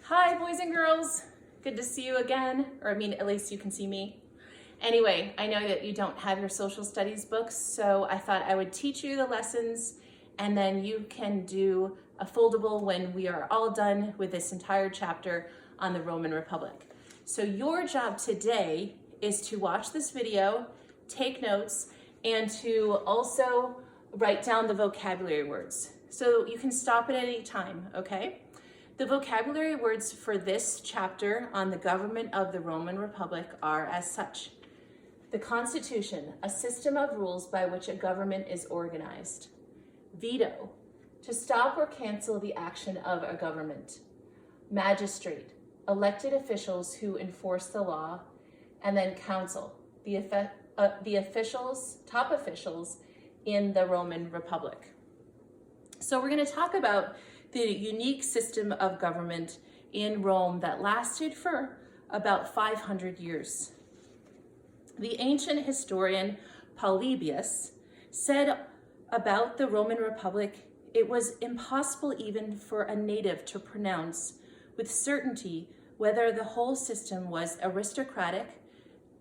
Hi, boys and girls. Good to see you again, or I mean, at least you can see me. Anyway, I know that you don't have your social studies books, so I thought I would teach you the lessons and then you can do a foldable when we are all done with this entire chapter on the Roman Republic. So your job today is to watch this video, take notes, and to also write down the vocabulary words. So you can stop at any time, okay? The vocabulary words for this chapter on the government of the Roman Republic are as such. The Constitution, a system of rules by which a government is organized. Veto, to stop or cancel the action of a government. Magistrate, elected officials who enforce the law. And then council, the officials, top officials in the Roman Republic. So we're going to talk about the unique system of government in Rome that lasted for about 500 years. The ancient historian Polybius said about the Roman Republic, it was impossible even for a native to pronounce with certainty whether the whole system was aristocratic,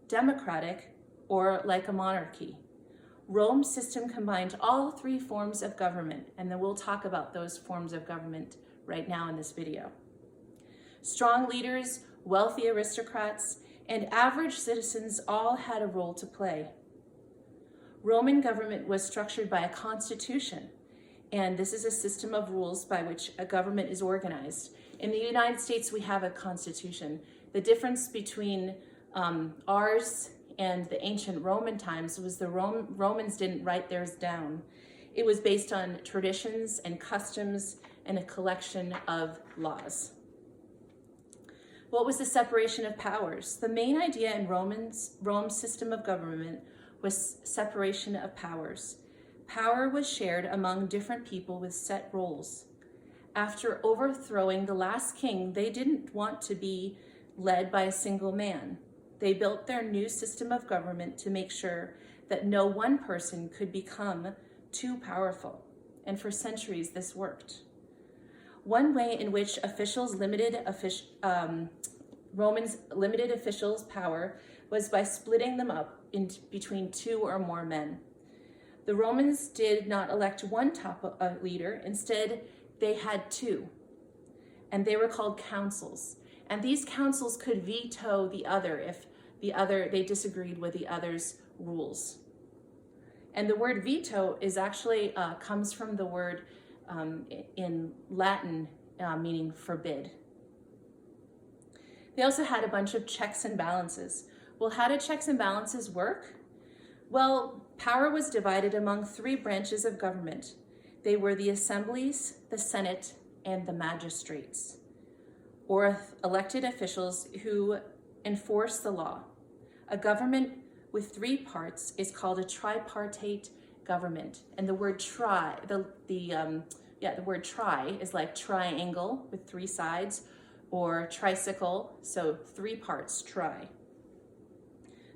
democratic, or like a monarchy. Rome's system combined all three forms of government, and then we'll talk about those forms of government right now in this video. Strong leaders, wealthy aristocrats, and average citizens all had a role to play. Roman government was structured by a constitution, and this is a system of rules by which a government is organized. In the United States, we have a constitution. The difference between ours and the ancient Roman times was the Romans didn't write theirs down. It was based on traditions and customs and a collection of laws. What was the separation of powers? The main idea in Rome's system of government was separation of powers. Power was shared among different people with set roles. After overthrowing the last king, they didn't want to be led by a single man. They built their new system of government to make sure that no one person could become too powerful. And for centuries, this worked. One way in which Romans limited officials' power was by splitting them up between two or more men. The Romans did not elect one top leader. Instead, they had two, and they were called councils. And these councils could veto the other if they disagreed with the other's rules. And the word veto is actually comes from the word in Latin meaning forbid. They also had a bunch of checks and balances. Well, how did checks and balances work? Well, power was divided among three branches of government. They were the assemblies, the Senate, and the magistrates, or elected officials who enforce the law. A government with three parts is called a tripartite government. And the word the word tri is like triangle with three sides, or tricycle, so three parts, tri.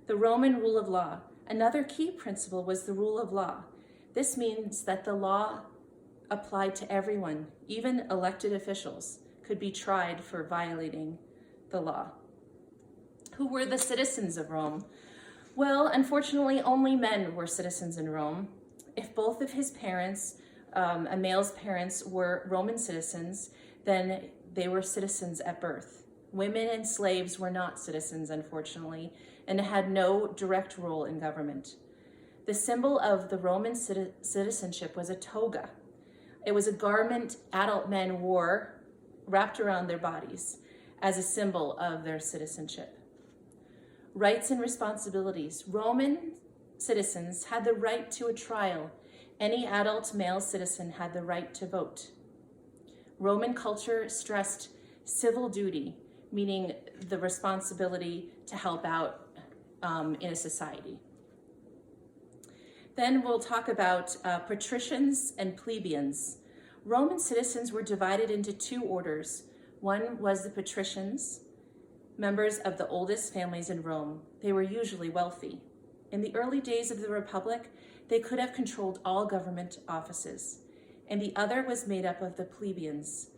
The Roman rule of law. Another key principle was the rule of law. This means that the law applied to everyone, even elected officials could be tried for violating the law. Who were the citizens of Rome? Well, unfortunately, only men were citizens in Rome. If both of his parents, a male's parents, were Roman citizens, then they were citizens at birth. Women and slaves were not citizens, unfortunately, and had no direct role in government. The symbol of the Roman citizenship was a toga. It was a garment adult men wore wrapped around their bodies as a symbol of their citizenship. Rights and responsibilities. Roman citizens had the right to a trial. Any adult male citizen had the right to vote. Roman culture stressed civil duty, meaning the responsibility to help out in a society. Then we'll talk about patricians and plebeians. Roman citizens were divided into two orders. One was the patricians, members of the oldest families in Rome. They were usually wealthy. In the early days of the Republic, they could have controlled all government offices. And the other was made up of the plebeians,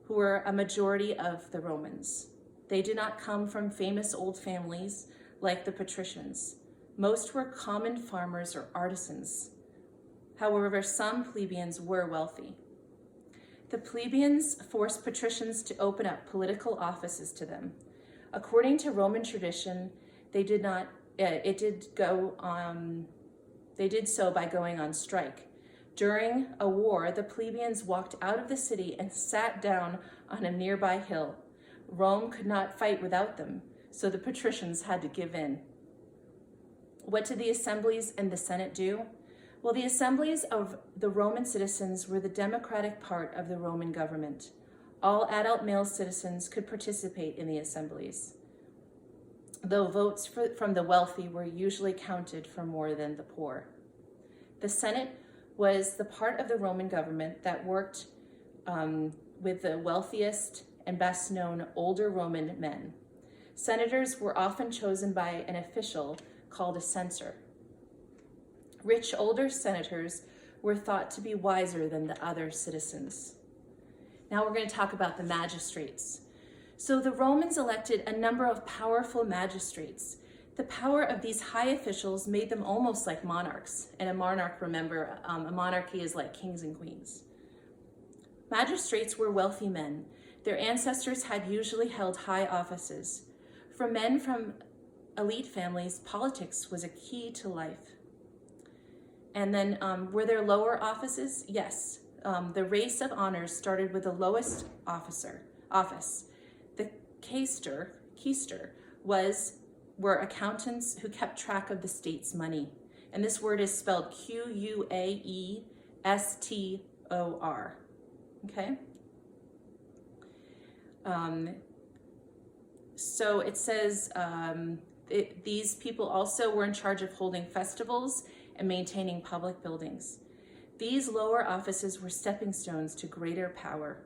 who were a majority of the Romans. They did not come from famous old families like the patricians. Most were common farmers or artisans. However, some plebeians were wealthy. The plebeians forced patricians to open up political offices to them. According to Roman tradition, they did so by going on strike. During a war, the plebeians walked out of the city and sat down on a nearby hill. Rome could not fight without them, so the patricians had to give in. What did the assemblies and the Senate do? Well, the assemblies of the Roman citizens were the democratic part of the Roman government. All adult male citizens could participate in the assemblies, though votes from the wealthy were usually counted for more than the poor. The Senate was the part of the Roman government that worked with the wealthiest and best known older Roman men. Senators were often chosen by an official called a censor. Rich older senators were thought to be wiser than the other citizens. Now we're going to talk about the magistrates. So the Romans elected a number of powerful magistrates. The power of these high officials made them almost like monarchs. And a monarch, remember, a monarchy is like kings and queens. Magistrates were wealthy men. Their ancestors had usually held high offices. For men from elite families, politics was a key to life. And then were there lower offices? Yes. The race of honors started with the lowest office. The quaestor were accountants who kept track of the state's money. And this word is spelled Quaestor. Okay? So it says these people also were in charge of holding festivals and maintaining public buildings. These lower offices were stepping stones to greater power.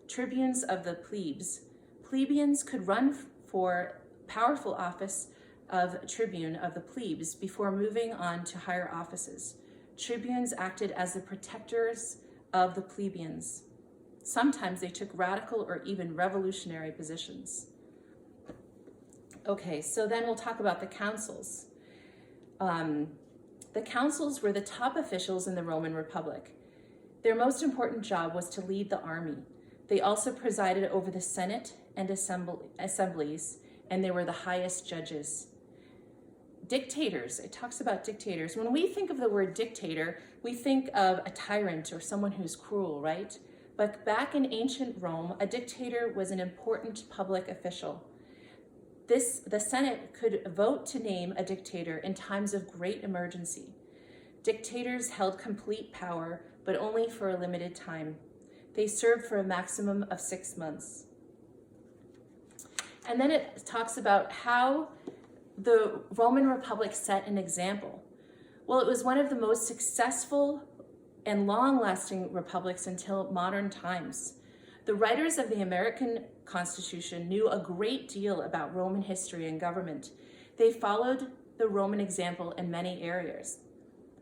Tribunes of the plebes. Plebeians could run for powerful office of tribune of the plebes before moving on to higher offices. Tribunes acted as the protectors of the plebeians. Sometimes they took radical or even revolutionary positions. Okay, so then we'll talk about the councils. The councils were the top officials in the Roman Republic. Their most important job was to lead the army. They also presided over the Senate and assemblies, and they were the highest judges. Dictators, it talks about dictators. When we think of the word dictator, we think of a tyrant or someone who's cruel, right? But back in ancient Rome, a dictator was an important public official. The Senate could vote to name a dictator in times of great emergency. Dictators held complete power, but only for a limited time. They served for a maximum of 6 months. And then it talks about how the Roman Republic set an example. Well, it was one of the most successful and long-lasting republics until modern times. The writers of the American Constitution knew a great deal about Roman history and government. They followed the Roman example in many areas.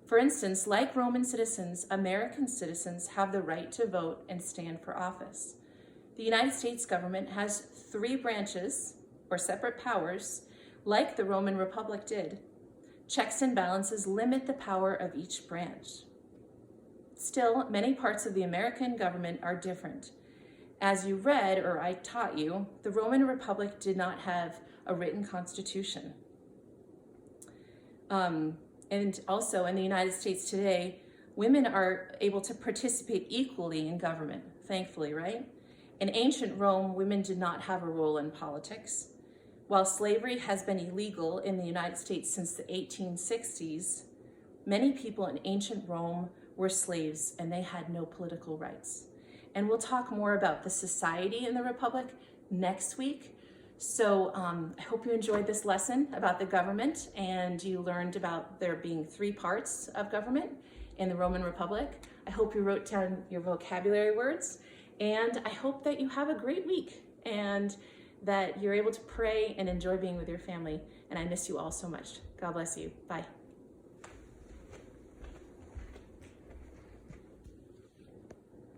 For instance, like Roman citizens, American citizens have the right to vote and stand for office. The United States government has 3 branches, or separate powers, like the Roman Republic did. Checks and balances limit the power of each branch. Still, many parts of the American government are different. As you read, or I taught you, the Roman Republic did not have a written constitution. And also in the United States today, women are able to participate equally in government, thankfully, right? In ancient Rome, women did not have a role in politics. While slavery has been illegal in the United States since the 1860s, many people in ancient Rome were slaves and they had no political rights. And we'll talk more about the society in the Republic next week. So I hope you enjoyed this lesson about the government and you learned about there being 3 parts of government in the Roman Republic. I hope you wrote down your vocabulary words, and I hope that you have a great week and that you're able to pray and enjoy being with your family. And I miss you all so much. God bless you. Bye.